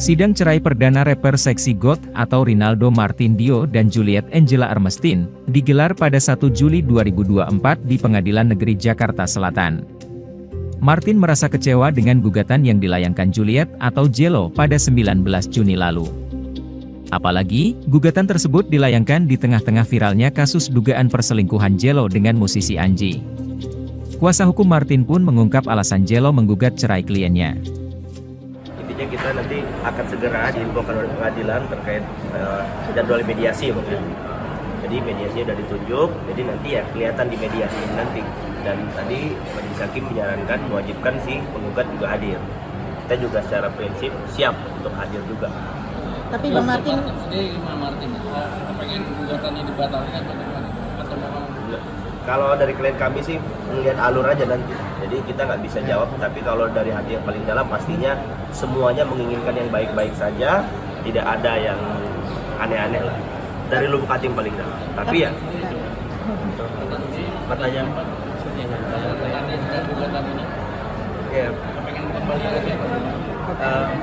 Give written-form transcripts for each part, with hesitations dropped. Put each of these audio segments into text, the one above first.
Sidang cerai perdana rapper seksi GOAT atau Rinaldo Martin Dio dan Juliet Angela Armestin digelar pada 1 Juli 2024 di Pengadilan Negeri Jakarta Selatan. Martin merasa kecewa dengan gugatan yang dilayangkan Juliet atau Jello pada 19 Juni lalu. Apalagi, gugatan tersebut dilayangkan di tengah-tengah viralnya kasus dugaan perselingkuhan Jello dengan musisi Anji. Kuasa hukum Martin pun mengungkap alasan Jello menggugat cerai kliennya. Intinya kita nanti akan segera diinfokan oleh pengadilan terkait jadwal mediasi mungkin. Jadi mediasi sudah ditunjuk, jadi nanti ya kelihatan di mediasi ini nanti. Dan tadi majelis hakim menyarankan mewajibkan si penggugat juga hadir. Kita juga secara prinsip siap untuk hadir juga. Tapi Bang Martin, pengen gugatannya dibatalkan atau memang? Kalau dari klien kami sih melihat alur aja nanti. Jadi kita nggak bisa jawab. Tapi kalau dari hati yang paling dalam pastinya semuanya menginginkan yang baik-baik saja, tidak ada yang aneh-aneh lah. Dari lubuk hati yang paling dalam. Tapi ya, pertanyaan Gugatan ini Ya, pengen kembali lagi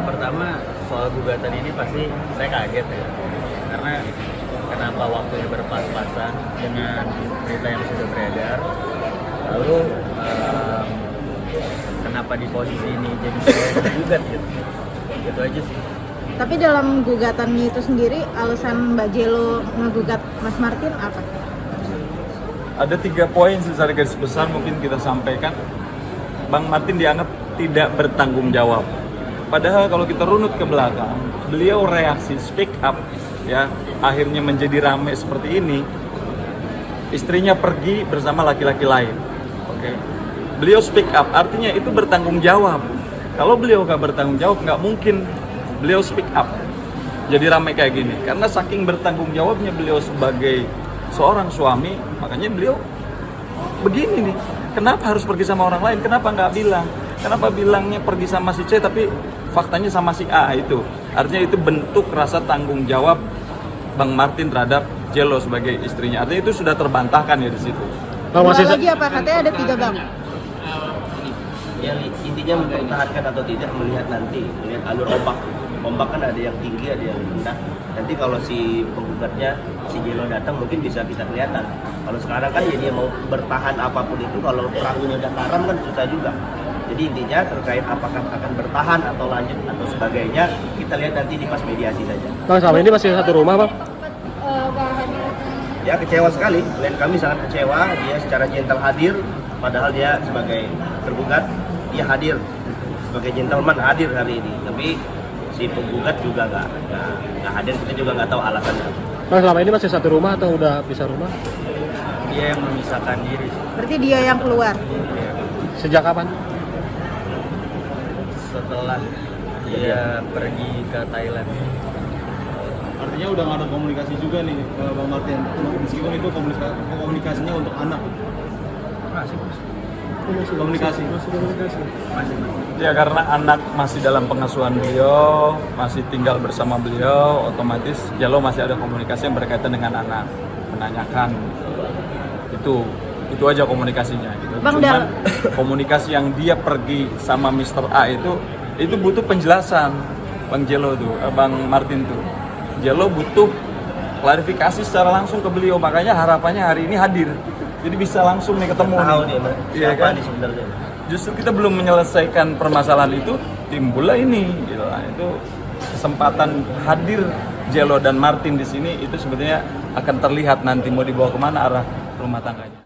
pertama soal gugatan ini pasti saya kaget ya, karena kenapa waktunya berpas-pasan dengan berita yang sudah beredar, lalu kenapa di posisi ini jadi saya gugat gitu aja sih. tapi dalam gugatannya itu sendiri, alasan Mbak Jello ngegugat Mas Martin apa? Ada 3 poin secara garis besar mungkin kita sampaikan. Bang Martin dianggap tidak bertanggung jawab. Padahal kalau kita runut ke belakang, beliau reaksi speak up, ya, akhirnya menjadi ramai seperti ini. Istrinya pergi bersama laki-laki lain. Oke. Beliau speak up, artinya itu bertanggung jawab. Kalau beliau nggak bertanggung jawab, nggak mungkin beliau speak up. Jadi ramai kayak gini. Karena saking bertanggung jawabnya beliau sebagai seorang suami, makanya beliau begini nih. Kenapa harus pergi sama orang lain? Kenapa nggak bilang? Kenapa bilangnya pergi sama si C tapi faktanya sama si A itu? Artinya itu bentuk rasa tanggung jawab Bang Martin terhadap Jello sebagai istrinya. Artinya itu sudah terbantahkan ya di situ. Dua lagi apa? Katanya ada 3 Bang. ya intinya mempertahankan atau tidak melihat nanti, melihat alur ombak. Ombak kan ada yang tinggi, ada yang rendah. Nanti kalau si penggugatnya, si Jello datang mungkin bisa kita kelihatan. Kalau sekarang kan ya dia mau bertahan apapun itu, kalau perahunya udah karam kan susah juga. Jadi intinya terkait apakah akan bertahan atau lanjut atau sebagainya, kita lihat nanti di pas mediasi saja. Bang, selama ini masih satu rumah, Bang? Ya kecewa sekali, klien kami sangat kecewa. Dia secara gentle hadir, padahal dia sebagai tergugat, dia hadir sebagai gentleman hadir hari ini. Tapi si penggugat juga nggak hadir, kita juga nggak tahu alasannya. Bang, selama ini masih satu rumah atau udah pisah rumah? Dia yang memisahkan diri. Berarti dia yang keluar. Sejak kapan? Setelah dia pergi ke Thailand. Artinya udah nggak ada komunikasi juga nih Bang Martin, meskipun itu komunikasinya untuk anak. Masih Komunikasi. Ya karena anak masih dalam pengasuhan beliau, masih tinggal bersama beliau, otomatis Jello masih ada komunikasi yang berkaitan dengan anak, menanyakan itu aja komunikasinya gitu. Bang, Cuman komunikasi yang dia pergi sama Mr. A itu butuh penjelasan Bang Jello tuh, Bang Martin tuh. Jello butuh klarifikasi secara langsung ke beliau, makanya harapannya hari ini hadir. Jadi bisa langsung nih ketemu. Tahu nih, Iya siapa kan? nih sebenarnya. Justru kita belum menyelesaikan permasalahan itu, timbullah ini. Gitu lah. Itu kesempatan hadir Jello dan Martin di sini itu sebetulnya akan terlihat nanti mau dibawa kemana arah rumah tangganya.